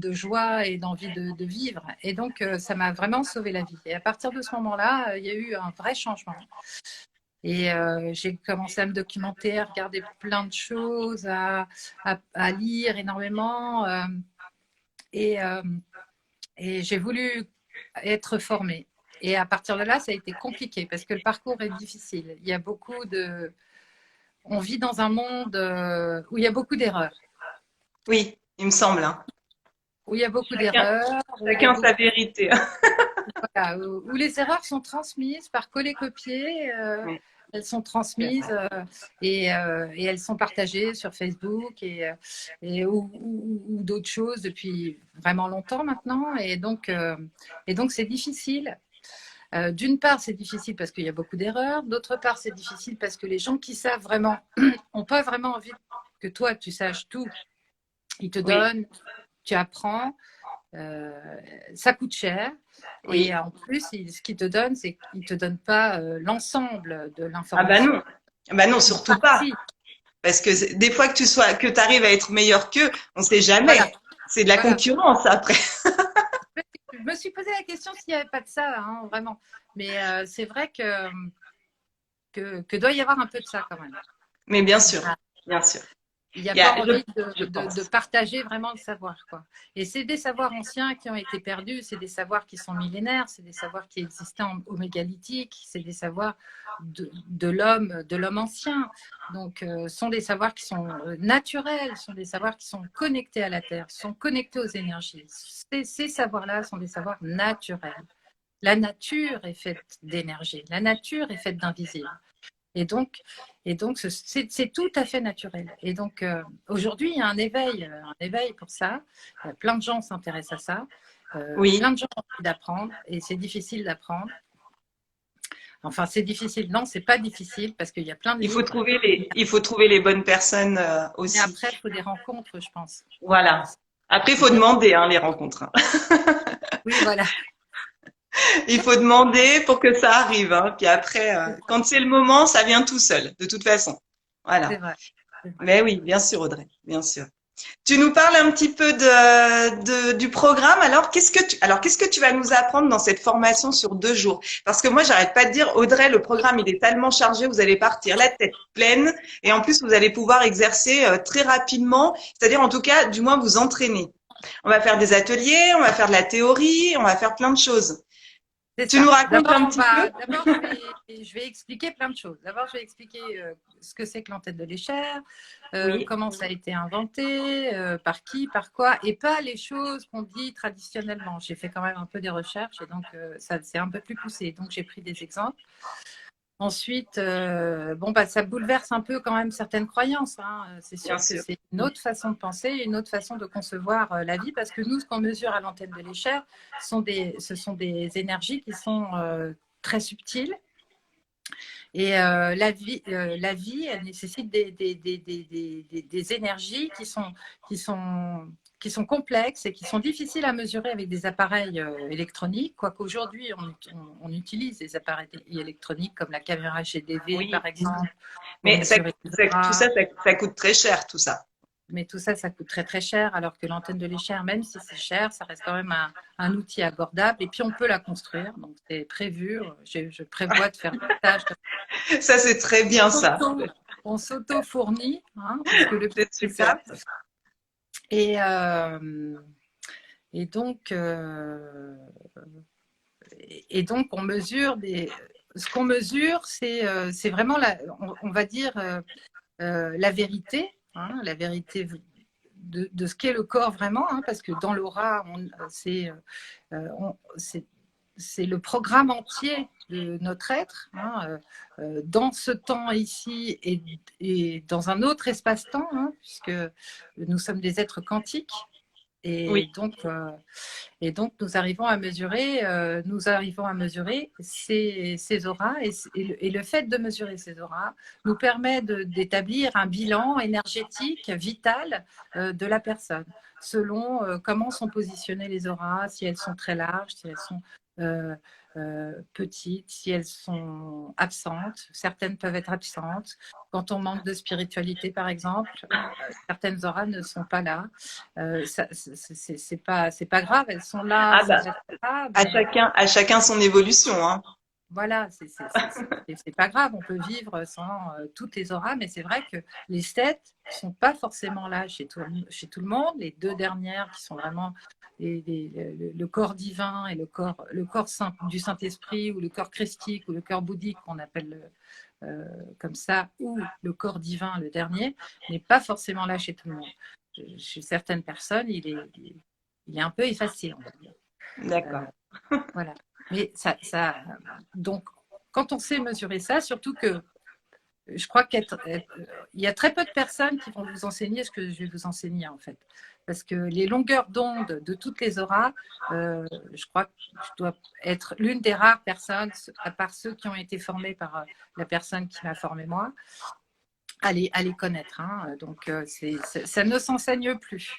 de joie et d'envie de vivre. Et donc, ça m'a vraiment sauvé la vie. Et à partir de ce moment-là, il y a eu un vrai changement. Et j'ai commencé à me documenter, à regarder plein de choses, à lire énormément. Et, euh, et j'ai voulu être formée. Et à partir de là, ça a été compliqué parce que le parcours est difficile. Il y a beaucoup de... On vit dans un monde où il y a beaucoup d'erreurs. Oui, il me semble, hein. Où il y a beaucoup Chacun, d'erreurs, où il y a chacun sa beaucoup... vérité. Voilà, où les erreurs sont transmises par coller-copier. Oui, Elles sont c'est transmises vrai. et elles sont partagées sur Facebook ou d'autres choses depuis vraiment longtemps maintenant. Et donc c'est difficile. D'une part, c'est difficile parce qu'il y a beaucoup d'erreurs. D'autre part, c'est difficile parce que les gens qui savent vraiment n'ont pas vraiment envie que toi, tu saches tout. Ils te Oui, donnent, tu apprends. Euh, Ça coûte cher. Et oui. en plus, ce qu'ils te donnent, c'est qu'ils ne te donnent pas l'ensemble de Ah bah l'information. non. Ah bah non, Une surtout pas. partie. Parce que des fois que tu arrives à être meilleur qu'eux, on sait Voilà, jamais. C'est de la voilà. concurrence après. Je me suis posé la question s'il n'y avait pas de ça, hein, vraiment. Mais c'est vrai que doit y avoir un peu de ça quand même. Mais bien Il y sûr, a, bien sûr. Il n'y a Il y pas a, envie je de pense. partager vraiment le savoir, quoi. Et c'est des savoirs anciens qui ont été perdus, c'est des savoirs qui sont millénaires, c'est des savoirs qui existaient au mégalithique, c'est des savoirs de l'homme ancien. Donc, sont des savoirs qui sont naturels, sont des savoirs qui sont connectés à la terre, sont connectés aux énergies. Ces savoirs-là sont des savoirs naturels. La nature est faite d'énergie, la nature est faite d'invisible. Et donc, c'est tout à fait naturel. Et donc, aujourd'hui, il y a un éveil pour ça. Plein de gens s'intéressent à ça. Oui. Plein de gens ont envie d'apprendre et c'est difficile d'apprendre. Enfin, c'est difficile. Non, c'est pas difficile parce qu'il y a plein de livres. Il faut trouver les bonnes personnes Mais aussi. après, il faut des rencontres, je pense. Voilà. Après, il Il faut faut des... demander hein, les rencontres, hein. Oui, voilà. Il faut demander pour que ça arrive, hein. Puis après, quand c'est le moment, ça vient tout seul, de toute façon. C'est Voilà. vrai. C'est vrai. Mais oui, bien sûr, Audrey, bien sûr. Tu nous parles un petit peu du programme. Alors, qu'est-ce que tu vas nous apprendre dans cette formation sur 2 jours? Parce que moi, j'arrête pas de dire, Audrey, le programme, il est tellement chargé, vous allez partir la tête pleine. Et en plus, vous allez pouvoir exercer très rapidement. C'est-à-dire, en tout cas, du moins, vous entraîner. On va faire des ateliers, on va faire de la théorie, on va faire plein de choses. C'est Tu nous ça. racontes un petit peu? D'abord, je vais expliquer plein de choses. D'abord, je vais expliquer ce que c'est que l'antenne de l'échelle, Oui, comment ça a été inventé, par qui, par quoi, et pas les choses qu'on dit traditionnellement. J'ai fait quand même un peu des recherches et donc ça c'est un peu plus poussé. Donc j'ai pris des exemples. Ensuite, bon, bah, ça bouleverse un peu quand même certaines croyances, hein. C'est bien sûr que sûr. c'est une autre façon de penser, une autre façon de concevoir la vie, parce que nous, ce qu'on mesure à l'antenne de l'échelle, ce sont des énergies qui sont très subtiles. Et la vie, elle nécessite des énergies qui sont complexes et qui sont difficiles à mesurer avec des appareils électroniques, quoique aujourd'hui on utilise des appareils électroniques comme la caméra GDV Oui. par exemple pour Mais mesurer les tout auras. ça coûte très cher, tout ça. Mais tout ça, ça coûte très très cher, alors que l'antenne de l'échelle, même si c'est cher, ça reste quand même un outil abordable. Et puis on peut la construire, donc c'est prévu. Je prévois de faire des tâches. Ça, c'est très bien, ça. On s'auto-fournit, hein, parce que le but, C'est c'est ça. super. Et, euh, et, donc, euh, et donc, on mesure des. Ce qu'on mesure, c'est vraiment, on va dire, la vérité, hein, la vérité de ce qu'est le corps vraiment, hein, parce que dans l'aura, c'est le programme entier de notre être, hein, dans ce temps ici et dans un autre espace-temps, hein, puisque nous sommes des êtres quantiques. Oui, Et donc nous arrivons à mesurer ces auras et le fait de mesurer ces auras nous permet d'établir un bilan énergétique vital de la personne. selon comment sont positionnées les auras, si elles sont très larges, si elles sont petites, si elles sont absentes. Certaines peuvent être absentes. Quand on manque de spiritualité, par exemple, certaines auras ne sont pas là. C'est pas grave, elles sont là Ah sans bah, être là. Mais à chacun son évolution, hein. voilà, c'est pas grave, on peut vivre sans toutes les auras, mais c'est vrai que les sept ne sont pas forcément là chez tout le monde. Les deux dernières qui sont vraiment le corps divin et le corps du Saint-Esprit ou le corps christique ou le corps bouddhique qu'on appelle comme ça, ou le corps divin, le dernier, n'est pas forcément là chez tout le monde. Chez certaines personnes, il est un peu effacé, on va dire. D'accord. Voilà. Mais donc, quand on sait mesurer ça, surtout que je crois qu'il y a très peu de personnes qui vont vous enseigner ce que je vais vous enseigner, en fait. Parce que les longueurs d'onde de toutes les auras, je crois que je dois être l'une des rares personnes, à part ceux qui ont été formés par la personne qui m'a formé moi, à les connaître. Hein. Donc, ça ne s'enseigne plus.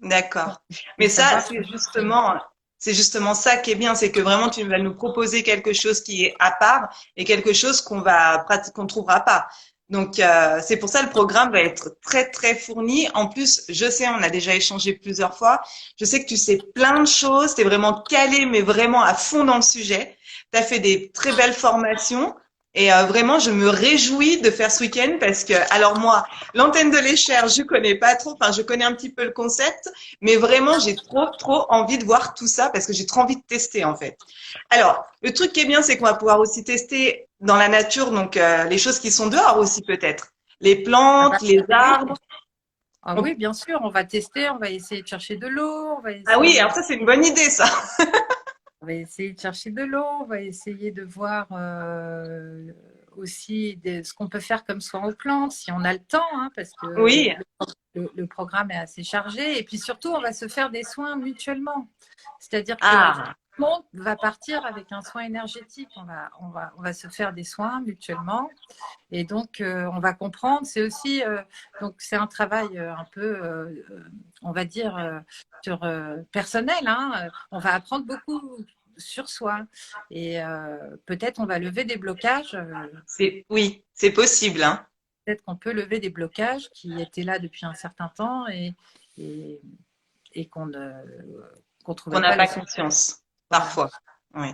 D'accord. Les Mais ça, savoirs c'est justement ça qui est bien, c'est que vraiment tu vas nous proposer quelque chose qui est à part et quelque chose qu'on va pratiquer, qu'on trouvera pas. Donc c'est pour ça le programme va être très très fourni. En plus, je sais, on a déjà échangé plusieurs fois. Je sais que tu sais plein de choses, tu es vraiment calé, mais vraiment à fond dans le sujet. Tu as fait des très belles formations. Et vraiment, je me réjouis de faire ce week-end parce que, alors moi, l'antenne de l'échelle, je connais pas trop. Enfin, je connais un petit peu le concept, mais vraiment, j'ai trop envie de voir tout ça parce que j'ai trop envie de tester en fait. Alors, le truc qui est bien, c'est qu'on va pouvoir aussi tester dans la nature, donc les choses qui sont dehors aussi peut-être, les Ah bah, plantes, les oui. arbres. Ah oui, bien sûr, on va tester, on va essayer de chercher de l'eau, Ah oui, alors ça c'est une bonne idée ça. on va essayer de chercher de l'eau, on va essayer de voir aussi ce qu'on peut faire comme soin aux plantes, si on a le temps, hein, parce que Oui. le programme est assez chargé. Et puis surtout, on va se faire des soins mutuellement. C'est-à-dire que tout Ah, le monde va partir avec un soin énergétique. On va se faire des soins mutuellement. Et donc, on va comprendre. C'est aussi, donc c'est un travail un peu, on va dire, sur personnel. Hein. On va apprendre beaucoup sur soi. Et peut-être on va lever des blocages. oui, c'est possible, hein, Peut-être qu'on peut lever des blocages qui étaient là depuis un certain temps et, et qu'on ne qu'on qu'on trouvait n'a pas les pas solutions. conscience Voilà. parfois. Oui.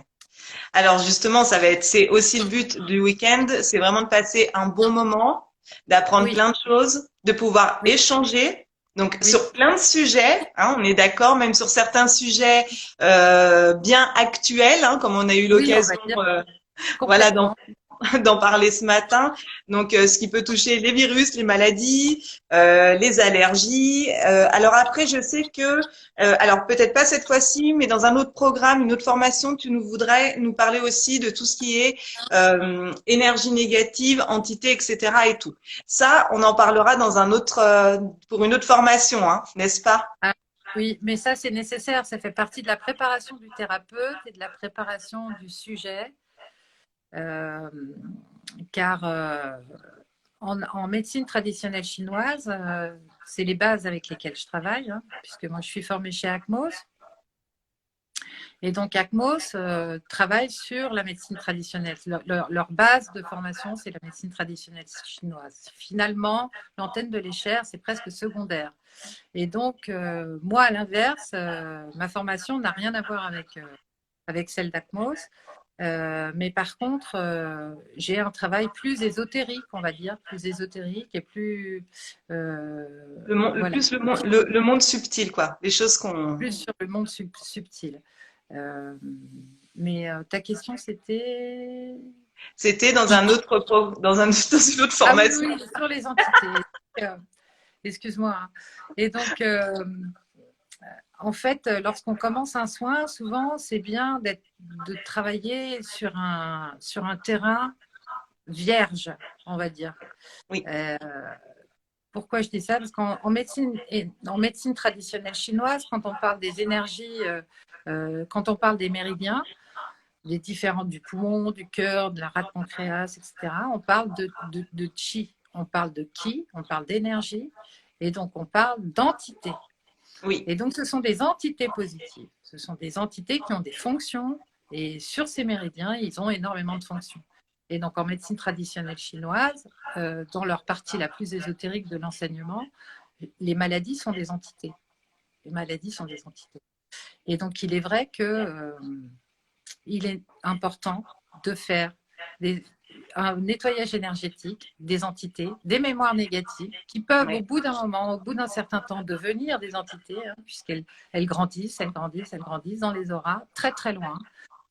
Alors justement, c'est aussi le but du week-end, c'est vraiment de passer un bon moment, d'apprendre Oui, plein de choses, de pouvoir oui, échanger. Donc oui, sur plein de sujets, hein, on est d'accord, même sur certains sujets bien actuels, hein, comme on a eu oui, on va l'occasion, dire voilà, complètement. d'en parler ce matin. Donc, ce qui peut toucher les virus, les maladies, les allergies. Alors après, je sais que, alors peut-être pas cette fois-ci, mais dans un autre programme, une autre formation, tu nous voudrais nous parler aussi de tout ce qui est énergie négative, entité, etc. et tout. Ça, on en parlera dans un autre, pour une autre formation, hein, n'est-ce pas? Ah, oui, mais ça, c'est nécessaire. Ça fait partie de la préparation du thérapeute et de la préparation du sujet. Euh, car en médecine traditionnelle chinoise, c'est les bases avec lesquelles je travaille, hein, puisque moi, je suis formée chez ACMOS. Et donc, ACMOS travaille sur la médecine traditionnelle. Leur base de formation, c'est la médecine traditionnelle chinoise. Finalement, l'antenne de l'échelle, c'est presque secondaire. Et donc, moi, à l'inverse, ma formation n'a rien à voir avec celle d'ACMOS. Mais par contre, j'ai un travail plus ésotérique, on va dire, plus ésotérique et plus, voilà, Le monde subtil, quoi. Les choses qu'on, plus sur le monde subtil. Euh, mais ta question, c'était… c'était dans un autre, dans une autre Ah oui, formation. oui, sur les entités. Excuse-moi. Hein. Et donc, en fait, lorsqu'on commence un soin, souvent, c'est bien de travailler sur un terrain vierge, on va dire. Oui. Euh, Pourquoi je dis ça? Parce qu'en médecine, en médecine traditionnelle chinoise, quand on parle des énergies, quand on parle des méridiens, les différentes du poumon, du cœur, de la rate pancréas, etc., on parle de chi, on parle de ki, on parle d'énergie, et donc on parle d'entité. Oui. Et donc, ce sont des entités positives. Ce sont des entités qui ont des fonctions. Et sur ces méridiens, ils ont énormément de fonctions. Et donc, en médecine traditionnelle chinoise, dans leur partie la plus ésotérique de l'enseignement, les maladies sont des entités. Les maladies sont des entités. Et donc, il est vrai que il est important de faire un nettoyage énergétique des entités, des mémoires négatives qui peuvent, au bout d'un moment, au bout d'un certain temps, devenir des entités, puisqu'elles grandissent, elles grandissent, elles grandissent dans les auras, très très loin.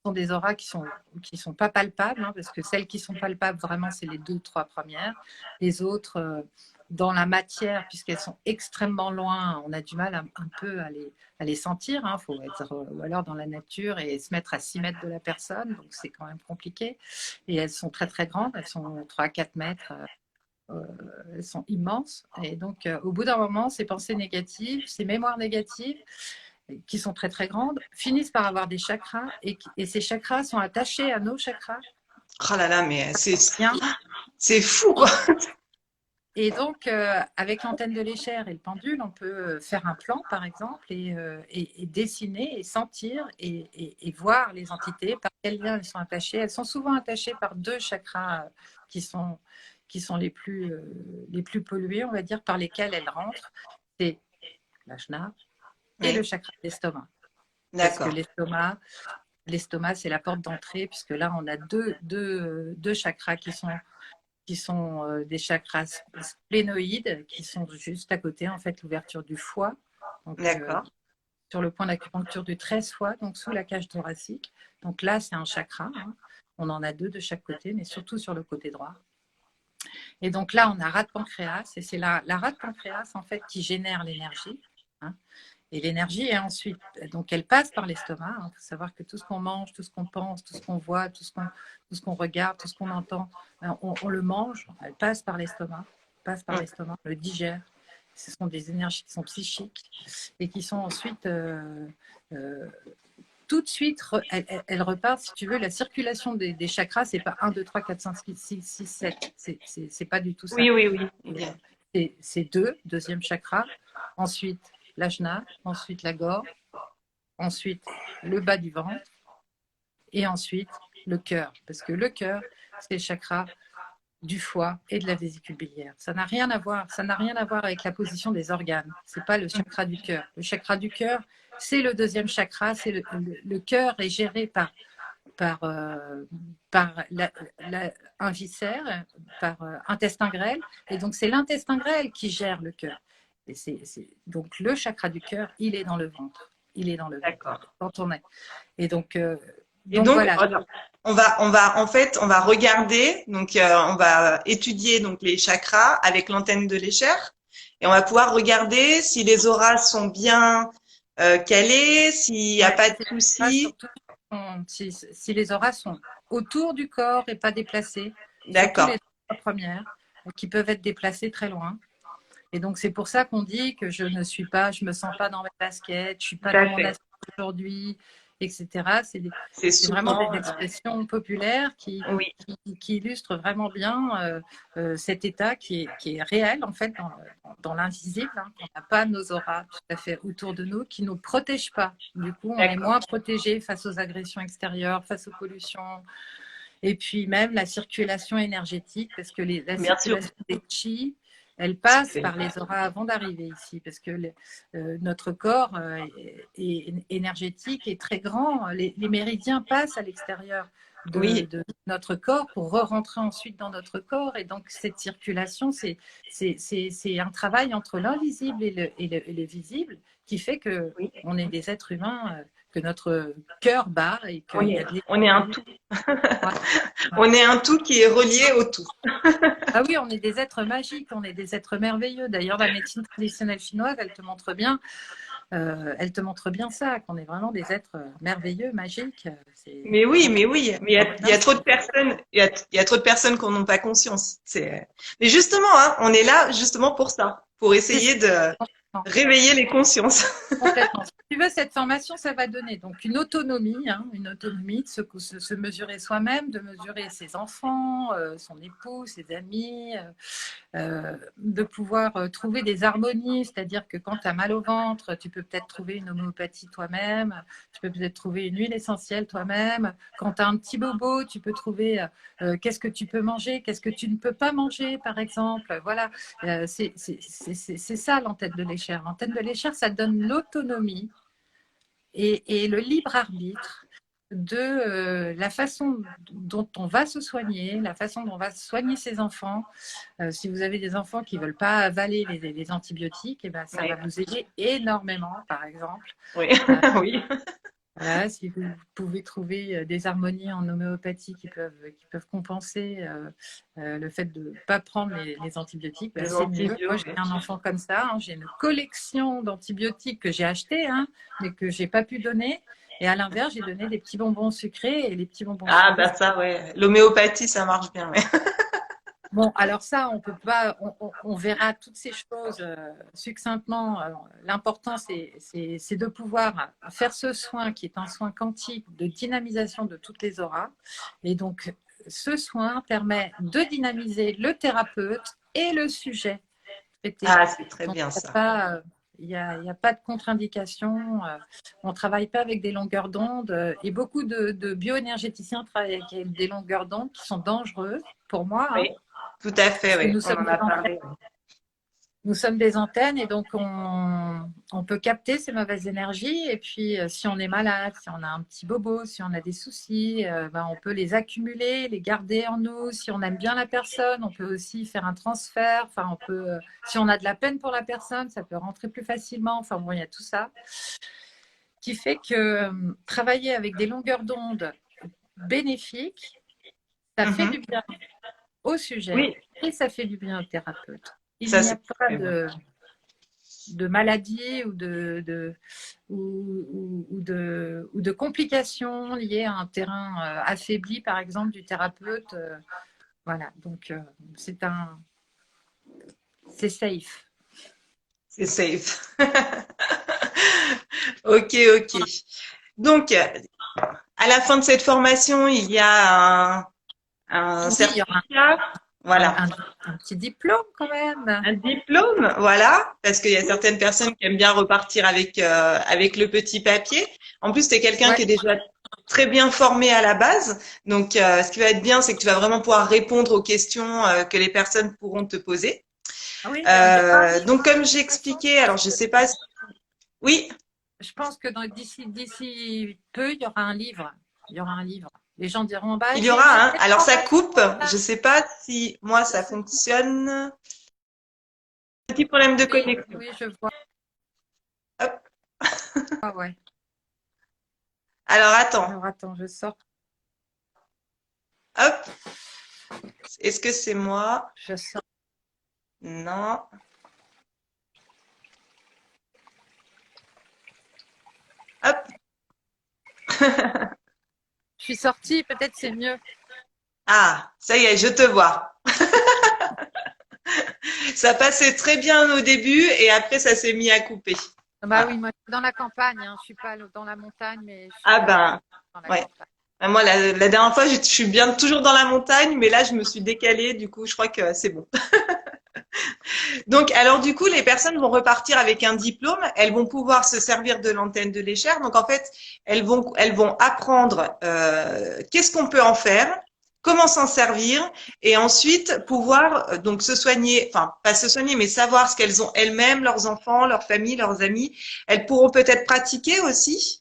Ce sont des auras qui sont pas palpables, parce que celles qui sont palpables, vraiment, c'est les 2-3 premières. Les autres, dans la matière, puisqu'elles sont extrêmement loin, on a du mal un peu à les sentir. Faut être, ou alors dans la nature et se mettre à 6 mètres de la personne, donc c'est quand même compliqué. Et elles sont très très grandes, elles sont 3-4 mètres. Elles sont immenses. Et donc, au bout d'un moment, ces pensées négatives, ces mémoires négatives, qui sont très très grandes, finissent par avoir des chakras et ces chakras sont attachés à nos chakras. Oh là là, mais c'est fou, quoi. Et donc, avec l'antenne de l'échelle et le pendule, on peut faire un plan, par exemple, et dessiner et sentir et voir les entités, par quel lien elles sont attachées. Elles sont souvent attachées par 2 chakras qui sont les plus pollués, on va dire, par lesquels elles rentrent. C'est l'ajna et le chakra de l'estomac. Parce que l'estomac, c'est la porte d'entrée, puisque là, on a deux chakras qui sont des chakras splénoïdes, qui sont juste à côté, en fait, l'ouverture du foie. Donc, sur le point d'acupuncture du 13-foie, donc sous la cage thoracique. Donc là, c'est un chakra. On en a 2 de chaque côté, mais surtout sur le côté droit. Et donc là, on a rate pancréas, et c'est la rate pancréas, en fait, qui génère l'énergie. Et l'énergie est ensuite, donc elle passe par l'estomac. Il faut savoir que tout ce qu'on mange, tout ce qu'on pense, tout ce qu'on voit, tout ce qu'on regarde, tout ce qu'on entend, on le mange, elle passe par l'estomac, on le digère. Ce sont des énergies qui sont psychiques et qui sont ensuite, tout de suite, elles repartent. Si tu veux, la circulation des chakras, c'est pas 1, 2, 3, 4, 5, 6, 7. C'est pas du tout ça. Oui. C'est 2, deuxième chakra. Ensuite, l'ajna, ensuite la gorge, ensuite le bas du ventre et ensuite le cœur. Parce que le cœur, c'est le chakra du foie et de la vésicule biliaire. Ça n'a rien à voir avec la position des organes. C'est pas le chakra du cœur. Le chakra du cœur, c'est le deuxième chakra. C'est le cœur est géré par un viscère, par intestin grêle. Et donc, c'est l'intestin grêle qui gère le cœur. Donc, le chakra du cœur, il est dans le ventre. D'accord. Quand on est. Et donc voilà. On va regarder, donc on va étudier donc les chakras avec l'antenne de l'échelle et on va pouvoir regarder si les auras sont bien calées, s'il n'y a pas de soucis. Si les auras sont autour du corps et pas déplacées. D'accord. Surtout les 3 premières qui peuvent être déplacées très loin. Et donc, c'est pour ça qu'on dit que je me sens pas dans mes baskets, je suis pas dans mon assiette aujourd'hui, etc. C'est vraiment des expressions populaires qui illustrent vraiment bien cet état qui est réel, en fait, dans l'invisible, qu'on n'a pas nos auras tout à fait autour de nous, qui ne nous protègent pas. Du coup, on est moins protégé face aux agressions extérieures, face aux pollutions. Et puis même la circulation énergétique, parce que la circulation des chi, elle passe par les auras avant d'arriver ici, parce que notre corps énergétique est très grand. Les méridiens passent à l'extérieur de notre corps pour re-rentrer ensuite dans notre corps. Et donc, cette circulation, c'est un travail entre l'invisible et le visible qui fait qu'on est des êtres humains, que notre cœur bat. Et on est un tout. On est un tout qui est relié au tout. Ah oui, on est des êtres magiques, on est des êtres merveilleux. D'ailleurs, la médecine traditionnelle chinoise, elle te montre bien ça, qu'on est vraiment des êtres merveilleux, magiques. Mais il y a trop de personnes, il y a trop de personnes qui n'en ont pas conscience. Mais justement, on est là justement pour ça, pour essayer de réveiller les consciences. Complètement. tu veux, cette formation, ça va donner donc une autonomie, hein, une autonomie de se mesurer soi-même, de mesurer ses enfants, son époux, ses amis, de pouvoir trouver des harmonies, c'est-à-dire que quand tu as mal au ventre, tu peux peut-être trouver une homéopathie toi-même, tu peux peut-être trouver une huile essentielle toi-même. Quand tu as un petit bobo, tu peux trouver qu'est-ce que tu peux manger, qu'est-ce que tu ne peux pas manger, par exemple. Voilà, c'est ça l'antenne de l'échelle. L'antenne de l'échelle, ça donne l'autonomie et le libre arbitre de la façon dont on va se soigner, la façon dont on va soigner ses enfants. Si vous avez des enfants qui ne veulent pas avaler les antibiotiques, eh ben, ça Oui, va vous aider énormément, par exemple. oui, Euh, oui. voilà, si vous pouvez trouver des harmonies en homéopathie qui peuvent compenser le fait de ne pas prendre les antibiotiques, ben, Les c'est mieux. Moi, antibiotiques, j'ai oui. un enfant comme ça, hein, j'ai une collection d'antibiotiques que j'ai achetés, hein, mais que je n'ai pas pu donner. Et à l'inverse, j'ai donné des petits bonbons sucrés. Et les petits bonbons Ah, sucrés, bah ça, ouais. L'homéopathie, ça marche bien, ouais. bon, alors ça, on peut pas, on verra toutes ces choses succinctement. L'important, c'est de pouvoir faire ce soin qui est un soin quantique de dynamisation de toutes les auras. Et donc, ce soin permet de dynamiser le thérapeute et le sujet traité. Ah, c'est très Donc, bien il n'y a ça. pas, il y a pas de contre-indication. On ne travaille pas avec des longueurs d'onde. Et beaucoup de bioénergéticiens travaillent avec des longueurs d'onde qui sont dangereuses pour moi, hein, Oui, tout à fait, parce que oui. On en a parlé. nous sommes des antennes et donc on peut capter ces mauvaises énergies. Et puis, si on est malade, si on a un petit bobo, si on a des soucis, ben, on peut les accumuler, les garder en nous. Si on aime bien la personne, on peut aussi faire un transfert. Enfin, on peut, si on a de la peine pour la personne, ça peut rentrer plus facilement. Enfin, bon, il y a tout ça qui fait que travailler avec des longueurs d'onde bénéfiques, ça fait Mhm. du bien au sujet Oui, et ça fait du bien au thérapeute. Il ça n'y a c'est pas très bien. de maladie ou de complications liées à un terrain affaibli, par exemple, du thérapeute. Voilà, donc c'est safe. C'est safe. Ok, ok. Donc, à la fin de cette formation, il y a un Oui, il y aura certificat. Voilà. un petit diplôme quand même. Un diplôme, voilà, parce qu'il y a certaines personnes qui aiment bien repartir avec le petit papier. En plus, tu es quelqu'un Ouais. qui est déjà très bien formé à la base. Donc, ce qui va être bien, c'est que tu vas vraiment pouvoir répondre aux questions que les personnes pourront te poser. Ah oui, il y aura un livre, Donc, hein, comme de j'ai toute façon, expliqué, alors je sais pas si... Oui, je pense que d'ici peu, il y aura un livre. Il y aura un livre. Les gens diront, bah, il y aura un. j'ai Alors, ça formation coupe. là. Je sais pas si moi, ça fonctionne. Petit problème de Oui, connexion. oui, je vois. Hop, Ah ouais. alors, attends. Alors attends, je sors. Hop, est-ce que c'est moi? Je sors. Non. Hop. Je suis sortie, peut-être c'est mieux. Ah, ça y est, je te vois. Ça passait très bien au début et après ça s'est mis à couper. Bah oui, Voilà. moi je suis dans la campagne, hein. Je suis pas dans la montagne, mais je Ah suis ben, dans la ouais. campagne. Moi, la dernière fois, je suis bien toujours dans la montagne, mais là, je me suis décalée. Du coup, je crois que c'est bon. Donc, alors du coup, les personnes vont repartir avec un diplôme. Elles vont pouvoir se servir de l'antenne de l'échelle. Donc, en fait, elles vont apprendre qu'est-ce qu'on peut en faire, comment s'en servir, et ensuite pouvoir donc se soigner. Enfin, pas se soigner, mais savoir ce qu'elles ont elles-mêmes, leurs enfants, leurs familles, leurs amis. Elles pourront peut-être pratiquer aussi.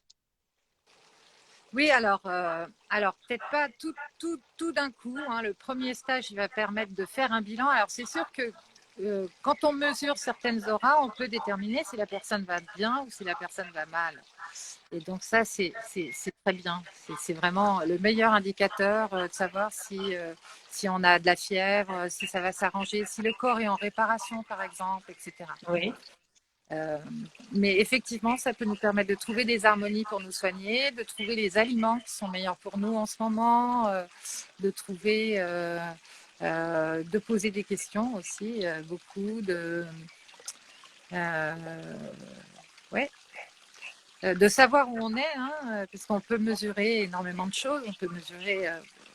Oui, alors peut-être pas tout d'un coup, hein. Le premier stage, il va permettre de faire un bilan. Alors c'est sûr que quand on mesure certaines auras, on peut déterminer si la personne va bien ou si la personne va mal. Et donc ça, c'est très bien. C'est vraiment le meilleur indicateur de savoir si on a de la fièvre, si ça va s'arranger, si le corps est en réparation, par exemple, etc. Oui. Euh, mais effectivement, ça peut nous permettre de trouver des harmonies pour nous soigner, de trouver les aliments qui sont meilleurs pour nous en ce moment, de trouver, de poser des questions aussi, beaucoup de, ouais, de savoir où on est, hein, parce qu'on peut mesurer énormément de choses. On peut mesurer.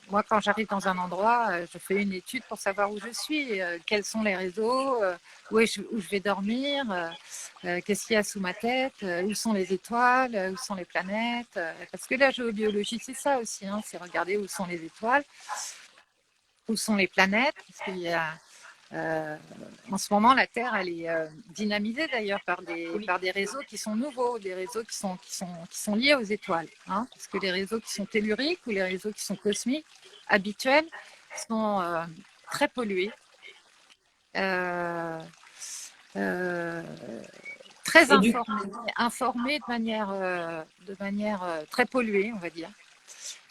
Moi, quand j'arrive dans un endroit, je fais une étude pour savoir où je suis, quels sont les réseaux, où je vais dormir, qu'est-ce qu'il y a sous ma tête, où sont les étoiles, où sont les planètes. Parce que la géobiologie, c'est ça aussi, hein, c'est regarder où sont les étoiles, où sont les planètes, parce qu'il y a en ce moment, la Terre, elle est dynamisée d'ailleurs par des réseaux qui sont nouveaux, des réseaux qui sont liés aux étoiles. Hein, parce que les réseaux qui sont telluriques ou les réseaux qui sont cosmiques, habituels, sont très pollués, euh, euh, très Et du informés de manière très polluée, on va dire.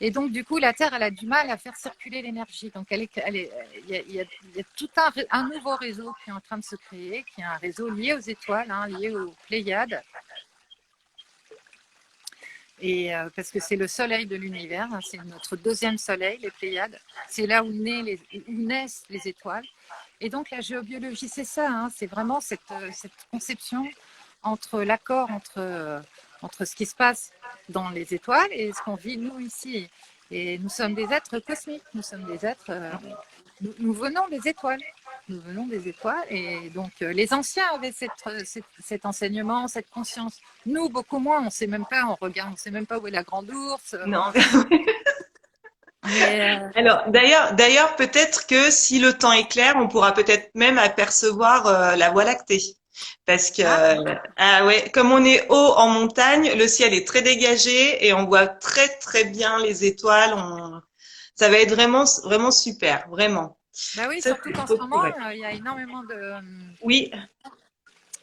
Et donc, du coup, la Terre, elle a du mal à faire circuler l'énergie. Donc, il y a tout un nouveau réseau qui est en train de se créer, qui est un réseau lié aux étoiles, hein, lié aux Pléiades. Et parce que c'est le soleil de l'univers, hein, c'est notre deuxième soleil, les Pléiades. C'est là où naissent les étoiles. Et donc, la géobiologie, c'est ça, hein, c'est vraiment cette conception entre l'accord entre ce qui se passe dans les étoiles et ce qu'on vit nous ici. Et nous sommes des êtres cosmiques, nous sommes des êtres, nous venons des étoiles. Nous venons des étoiles et donc les anciens avaient cet enseignement, cette conscience. Nous, beaucoup moins, on ne sait même pas, on regarde, on ne sait même pas où est la grande ours. non. Mais Alors, d'ailleurs, peut-être que si le temps est clair, on pourra peut-être même apercevoir la Voie lactée. Parce que, ah ouais, comme on est haut en montagne, le ciel est très dégagé et on voit très, très bien les étoiles. Ça va être vraiment, vraiment super, vraiment. bah oui, Ça, surtout c'est qu'en trop ce moment, correct. Oui,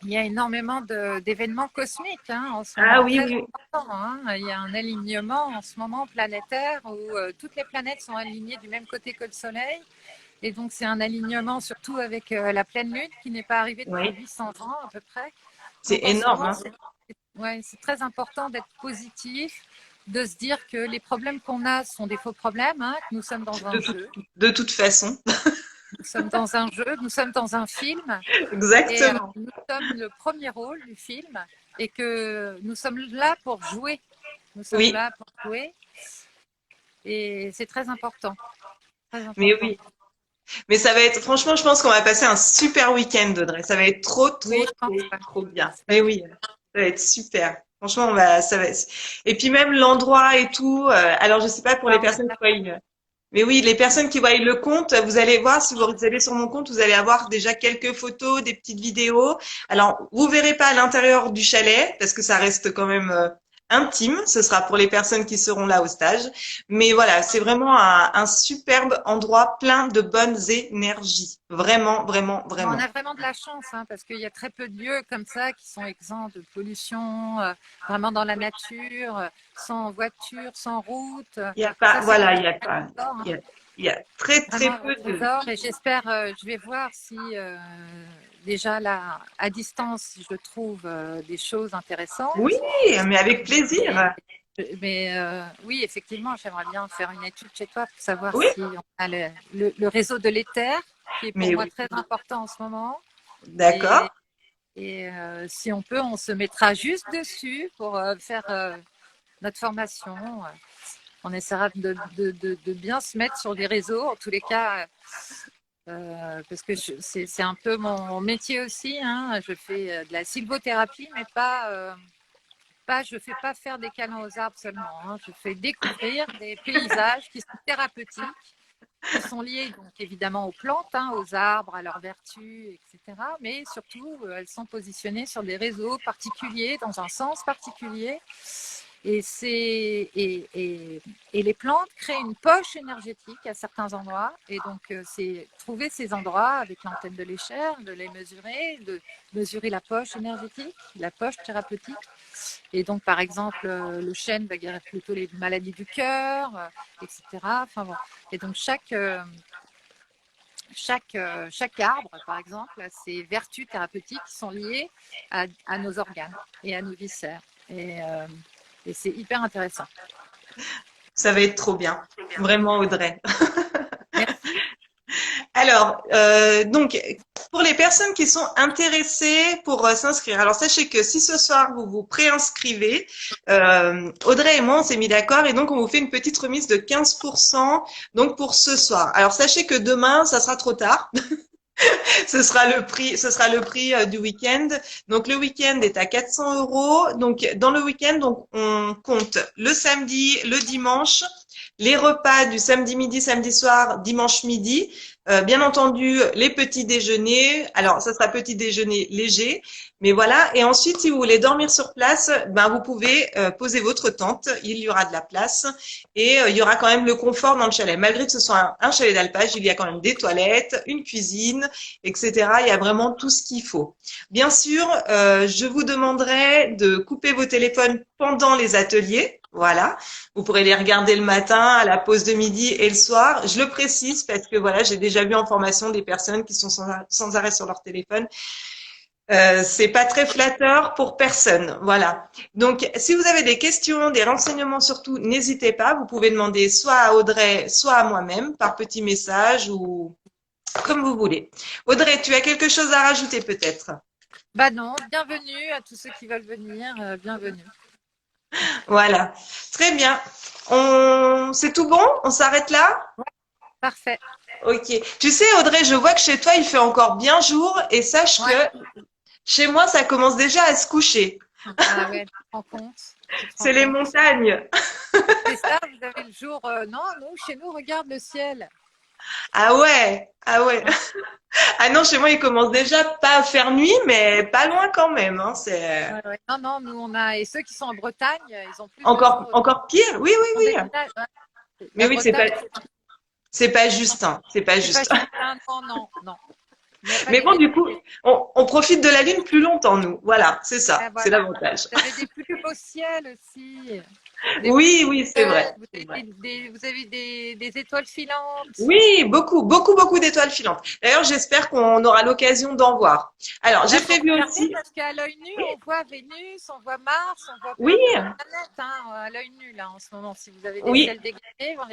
il y a énormément d'événements cosmiques hein, en ce ah moment, oui, très oui, importants. Hein. Il y a un alignement en ce moment planétaire où toutes les planètes sont alignées du même côté que le Soleil. Et donc, c'est un alignement surtout avec la pleine Lune qui n'est pas arrivée depuis oui. 800 ans à peu près. C'est Donc, en ce énorme, moment, hein. c'est très important d'être positif, de se dire que les problèmes qu'on a sont des faux problèmes, hein, que nous sommes dans De un toute, jeu. de toute façon. Nous sommes dans un jeu, nous sommes dans un film et Exactement. nous sommes le premier rôle du film et que nous sommes là pour jouer. Nous sommes Oui, là pour jouer et c'est très important. Très mais important. oui. Mais ça va être, franchement, je pense qu'on va passer un super week-end, Audrey. Ça va être trop, trop, Oui, je pense trop, pas. trop bien. Ça va Mais être oui, ça va être super. Franchement, ça va. Et puis même l'endroit et tout. Alors, je sais pas pour les personnes qui voient mais oui, les personnes qui voient le compte, vous allez voir, si vous allez sur mon compte, vous allez avoir déjà quelques photos, des petites vidéos. Alors, vous verrez pas à l'intérieur du chalet, parce que ça reste quand même intime. Ce sera pour les personnes qui seront là au stage. Mais voilà, c'est vraiment un superbe endroit plein de bonnes énergies. Vraiment, vraiment, On vraiment. a vraiment de la chance hein, parce qu'il y a très peu de lieux comme ça qui sont exempts de pollution, vraiment dans la nature, sans voiture, sans route. Il y a pas, Ça, c'est voilà, vraiment il y a un pas, trésor. Hein. il y a très, très Vraiment un peu de. trésor. Et j'espère, je vais voir si déjà là, à distance, je trouve des choses Oui, intéressantes. mais avec Mais, plaisir. oui, effectivement, j'aimerais bien faire une étude chez toi pour savoir Oui, si on a le réseau de l'éther, qui est pour mais moi oui. très important en ce moment. D'accord. Et si on peut, on se mettra juste dessus pour faire notre formation. On essaiera de bien se mettre sur les réseaux, en tous les cas, parce que c'est un peu mon métier aussi. Hein. Je fais de la sylvothérapie, mais je ne fais pas faire des câlins aux arbres seulement. Hein. Je fais découvrir des paysages qui sont thérapeutiques, qui sont liées donc évidemment aux plantes, hein, aux arbres, à leurs vertus, etc. Mais surtout, elles sont positionnées sur des réseaux particuliers, dans un sens particulier. Et les plantes créent une poche énergétique à certains endroits. Et donc, c'est trouver ces endroits avec l'antenne de l'échelle, de les mesurer, de mesurer la poche énergétique, la poche thérapeutique. Et donc, par exemple, le chêne va guérir plutôt les maladies du cœur, etc. Enfin, bon. Et donc, chaque arbre, par exemple, a ses vertus thérapeutiques qui sont liées à nos organes et à nos viscères. Et c'est hyper intéressant. Ça va être trop bien. Vraiment, Audrey. Merci. Alors, Alors, donc, pour les personnes qui sont intéressées pour s'inscrire, alors sachez que si ce soir vous vous préinscrivez, Audrey et moi on s'est mis d'accord et donc on vous fait une petite remise de 15% donc pour ce soir. Alors sachez que demain ça sera trop tard. Ce sera le prix du week-end. Donc le week-end est à 400 €. Donc dans le week-end, donc on compte le samedi, le dimanche, les repas du samedi midi, samedi soir, dimanche midi. Bien entendu, les petits déjeuners. Alors ça sera petit déjeuner léger, mais voilà. Et ensuite, si vous voulez dormir sur place, ben vous pouvez poser votre tente. Il y aura de la place et il y aura quand même le confort dans le chalet. Malgré que ce soit un chalet d'alpage, il y a quand même des toilettes, une cuisine, etc. Il y a vraiment tout ce qu'il faut. Bien sûr, je vous demanderai de couper vos téléphones pendant les ateliers. Voilà, vous pourrez les regarder le matin, à la pause de midi et le soir. Je le précise parce que voilà, j'ai déjà vu en formation des personnes qui sont sans arrêt sur leur téléphone. C'est pas très flatteur pour personne. Voilà. Donc, si vous avez des questions, des renseignements surtout, n'hésitez pas. Vous pouvez demander soit à Audrey, soit à moi-même par petit message ou comme vous voulez. Audrey, tu as quelque chose à rajouter peut-être? Bah non, bienvenue à tous ceux qui veulent venir, bienvenue. Voilà. Très bien. C'est tout bon? On s'arrête là? Parfait. Ok. Tu sais, Audrey, je vois que chez toi, il fait encore bien jour et sache Ouais. que chez moi, ça commence déjà à se coucher. Ah ouais, tu te rends compte. C'est les montagnes. C'est ça, vous avez le jour. Non, nous, chez nous, regarde le ciel. Ah ouais, ah ouais. Ah non, chez moi, il commence déjà pas à faire nuit, mais pas loin quand même. Hein. C'est Ouais, ouais. Non, non, nous, on a. Et ceux qui sont en Bretagne, ils ont plus de encore, jours. encore pire. Oui, oui, Dans oui. des villages, ouais. Mais La oui, Bretagne, c'est pas juste. Hein. C'est pas c'est pas juste. juste. Non, non, non. Il n'y a pas Mais bon, du coup, d'égalité. on profite de la lune plus longtemps, nous. Voilà, c'est ça. Ah, C'est voilà. l'avantage. Vous avez des plus beaux ciels aussi. Des plus Oui, beaux oui, c'est ciels. vrai. Vous C'est avez, vrai. vous avez des étoiles filantes. Oui, beaucoup, beaucoup, beaucoup d'étoiles filantes. D'ailleurs, j'espère qu'on aura l'occasion d'en voir. Alors, j'ai Là, faut prévu regarder aussi. parce qu'à l'œil nu, on voit Vénus, on voit Mars, on voit Oui, plein de planètes hein, à l'œil nu là en ce moment. Si vous avez des oui. ciels dégagés, on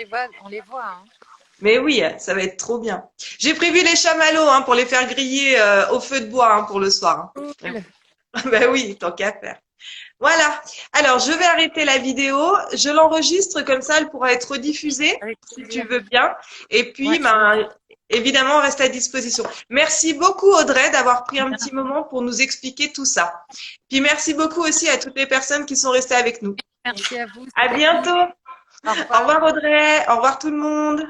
les voit. Hein. Mais oui, ça va être trop bien. J'ai prévu les chamallows hein, pour les faire griller au feu de bois hein, pour le soir. Hein. Cool. Ben oui, tant qu'à faire. Voilà. Alors, je vais arrêter la vidéo. Je l'enregistre comme ça, elle pourra être rediffusée Avec si tu plaisir. veux bien. Et puis, Ouais. ben, évidemment, on reste à disposition. Merci beaucoup, Audrey, d'avoir pris un petit moment pour nous expliquer tout ça. Puis, merci beaucoup aussi à toutes les personnes qui sont restées avec nous. Merci à vous. À bientôt. Au Au revoir, Audrey. Au revoir, tout le monde.